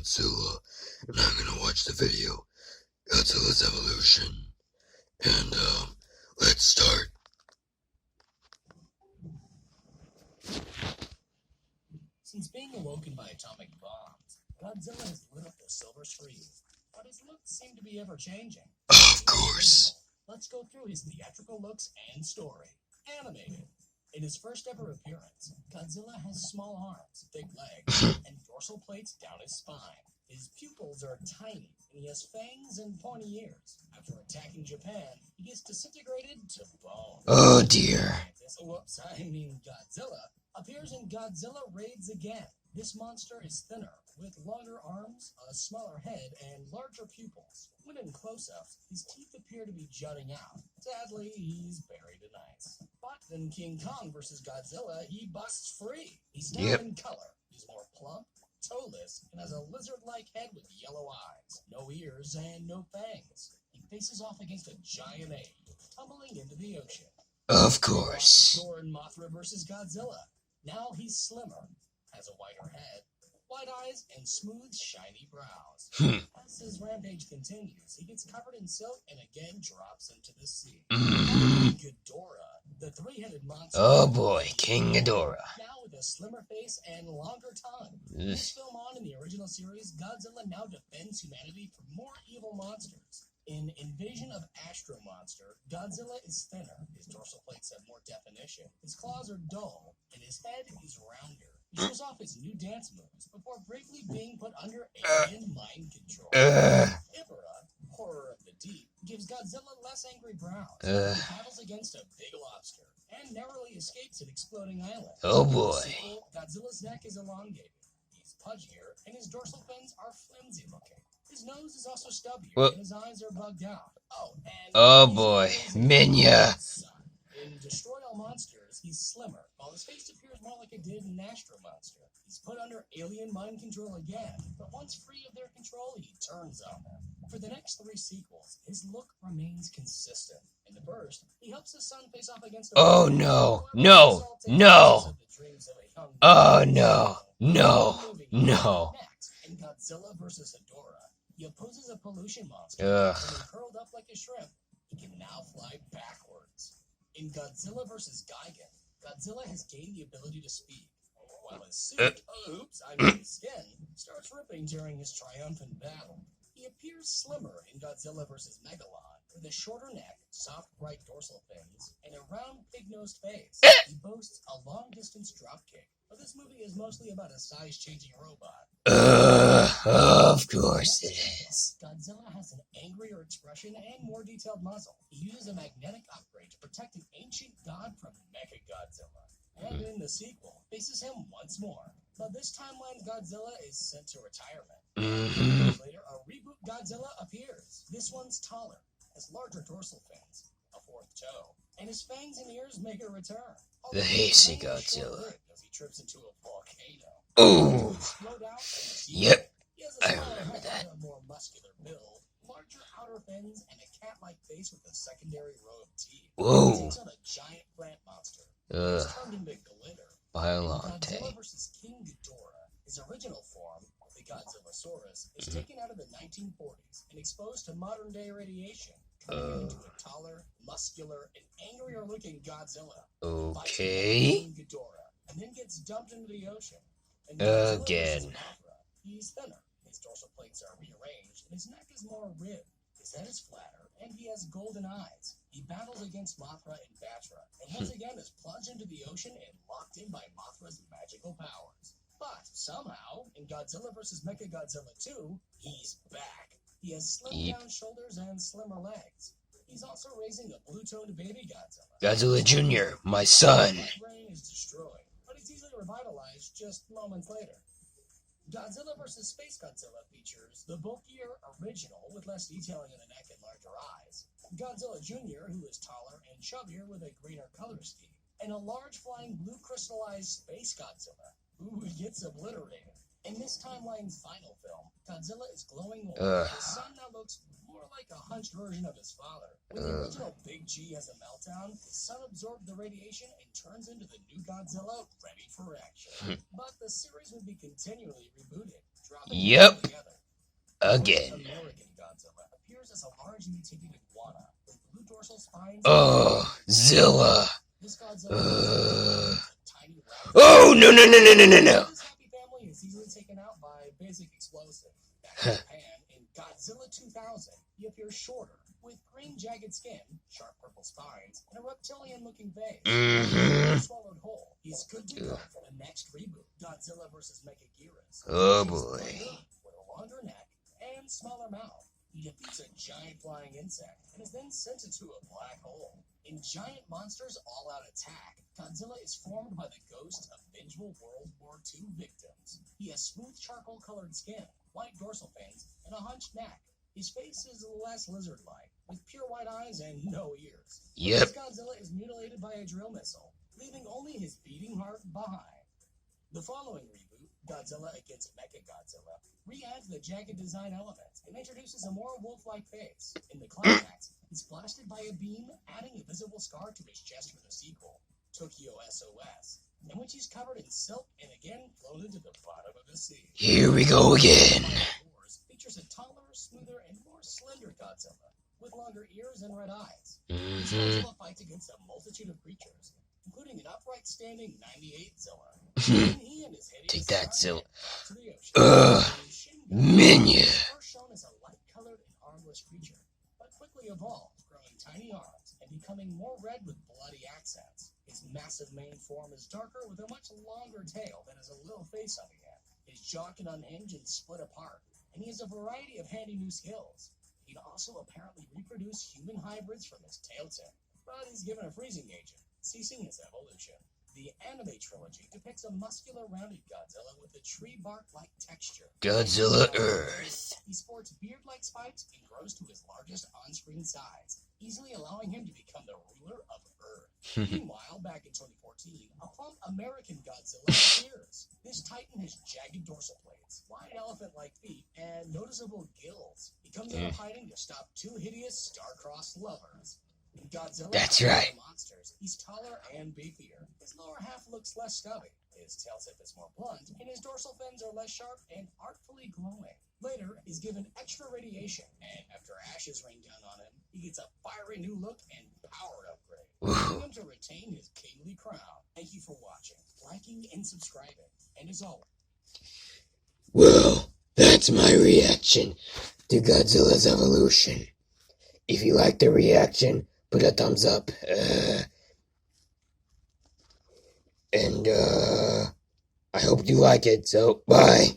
Godzilla, and I'm gonna watch the video, Godzilla's Evolution, and, let's start. Since being awoken by atomic bombs, Godzilla has lit up the silver screen, but his looks seem to be ever-changing. Of course. Let's go through his theatrical looks and story. Animated. In his first ever appearance, Godzilla has small arms, thick legs, and dorsal plates down his spine. His pupils are tiny, and he has fangs and pointy ears. After attacking Japan, he gets disintegrated to bone. Oh dear. Godzilla appears in Godzilla Raids Again. This monster is thinner, with longer arms, a smaller head, and larger pupils. When in close-ups, his teeth appear to be jutting out. Sadly, he's buried in ice. But in King Kong vs. Godzilla, he busts free. He's now in color. He's more plump, toeless, and has a lizard-like head with yellow eyes, no ears, and no fangs. He faces off against a giant ape, tumbling into the ocean. Of course. Thor and Mothra vs. Godzilla. Now he's slimmer, has a wider head, white eyes, and smooth, shiny brows. As his rampage continues, he gets covered in silk and again drops into the sea. Ghidorah, the three-headed monster. Oh boy, King Ghidorah. Now with a slimmer face and longer tongue. This film on in the original series, Godzilla now defends humanity from more evil monsters. In Invasion of Astro Monster, Godzilla is thinner, his dorsal plates have more definition, his claws are dull, and his head is rounder. He shows off his new dance moves before briefly being put under alien mind control. Ibera, Horror of the Deep, gives Godzilla less angry brows. He battles against a big lobster, and narrowly escapes an exploding island. Oh boy. Godzilla's neck is elongated. He's pudgier, and his dorsal fins are flimsy looking. His nose is also stubbier, and his eyes are bugged out. Oh boy, Minya. In Destroy All Monsters, he's slimmer, while his face appears more like it did in Astro Monster. He's put under alien mind control again, but once free of their control, he turns on them. For the next three sequels, his look remains consistent. In the first, he helps his son face off against a Oh no, no, no. Oh no, no, no. Next, in Godzilla vs. Ghidorah, he opposes a pollution monster, Ugh. curled up like a shrimp. He can now fly backwards. In Godzilla vs. Gigan, Godzilla has gained the ability to speak, while his suit, his skin, starts ripping during his triumphant battle. He appears slimmer in Godzilla vs. Megalon, with a shorter neck, soft, bright dorsal fins, and a round, pig-nosed face. He boasts a long-distance dropkick, but this movie is mostly about a size-changing robot. Of course it is. Godzilla has an angrier expression and more detailed muzzle. He uses a magnetic upgrade to protect an ancient god from Mechagodzilla. And in the sequel, faces him once more. But this timeline, Godzilla is sent to retirement. Years later, a reboot Godzilla appears. This one's taller, has larger dorsal fins, a fourth toe, and his fangs and ears make a return. The hasty Godzilla. As he trips into a volcano. Oh. Yep. I remember that. A more muscular build, larger outer fins, and a cat-like face with a secondary row of teeth. Whoa. He takes on a giant plant monster. He's turned into glitter. Biollante. Godzilla vs. King Ghidorah. His original form, the Godzillasaurus, is taken out of the 1940s and exposed to modern-day radiation, turning him into a taller, muscular, and angrier-looking Godzilla. Okay. King Ghidorah, and then gets dumped into the ocean. And Again. Mothra, he's thinner. His dorsal plates are rearranged, and his neck is more ribbed. His head is flatter, and he has golden eyes. He battles against Mothra and Batra, and once again is plunged into the ocean and locked in by Mothra's magical powers. But somehow, in Godzilla vs. Mechagodzilla 2, he's back. He has slimmed-down shoulders and slimmer legs. He's also raising a blue-toned baby Godzilla. Godzilla Jr., my son. His brain is destroyed, but he's easily revitalized just moments later. Godzilla vs. Space Godzilla features the bulkier original with less detailing in the neck and larger eyes, Godzilla Jr., who is taller and chubbier with a greener color scheme, and a large flying blue crystallized Space Godzilla, who gets obliterated. In this timeline's final film, Godzilla is glowing orange. His son now looks more like a hunched version of his father. When the original Big G has a meltdown, his son absorbed the radiation and turns into the new Godzilla ready for action. But the series would be continually rebooted, dropping together Again. American Godzilla appears as a large mutated iguana with blue dorsal spines. Oh, Zilla. This Godzilla tiny Oh, no. This happy family is easily taken out by basic explosive. Back in Japan, in Godzilla 2000, he appears shorter, with green jagged skin, sharp purple spines, and a reptilian-looking face. Swallowed whole. He's good to go for the next reboot, Godzilla vs. Mechagodzilla. Oh, boy. With a longer neck and smaller mouth. He defeats a giant flying insect and is then sent into a black hole. In Giant Monsters All-Out Attack, Godzilla is formed by the ghost of vengeful World War II victims. He has smooth charcoal-colored skin, white dorsal fins, and a hunched neck. His face is less lizard-like, with pure white eyes and no ears. Yep. This Godzilla is mutilated by a drill missile, leaving only his beating heart behind. The following reboot, Godzilla against Mechagodzilla, re-adds the jagged design elements and introduces a more wolf-like face. In the climax, he's blasted by a beam, adding a visible scar to his chest for the sequel, Tokyo SOS, in which he's covered in silk and again floated to the bottom of the sea. Here we go again. Features a taller, smoother, and more slender Godzilla, with longer ears and red eyes. Godzilla fights against a multitude of creatures, including an upright standing 98 Zilla. Take that, Zilla. Minion. First shown as a light-colored and armless creature, but quickly evolved, growing tiny arms and becoming more red with bloody accents. His massive main form is darker with a much longer tail that has a little face on the end. His jaw can unhinge and split apart, and he has a variety of handy new skills. He can also apparently reproduce human hybrids from his tail tip, but he's given a freezing agent, ceasing his evolution. The anime trilogy depicts a muscular, rounded Godzilla with a tree bark-like texture. Godzilla Earth. He sports beard-like spikes and grows to his largest on-screen size, easily allowing him to become the ruler of Earth. Meanwhile, back in 2014, a plump American Godzilla appears. This titan has jagged dorsal plates, wide elephant-like feet, and noticeable gills. He comes out of hiding to stop two hideous star-crossed lovers. In Godzilla That's right. Monsters, he's taller and beefier. His lower half looks less stubby. His tail tip is more blunt, and his dorsal fins are less sharp and artfully glowing. Later, he's given extra radiation, and after ashes rain down on him, he gets a fiery new look and power upgrade, allowing him to retain his kingly crown. Thank you for watching, liking, and subscribing. And as always... Well, that's my reaction to Godzilla's evolution. If you like the reaction, put a thumbs up. And I hope you like it, so bye.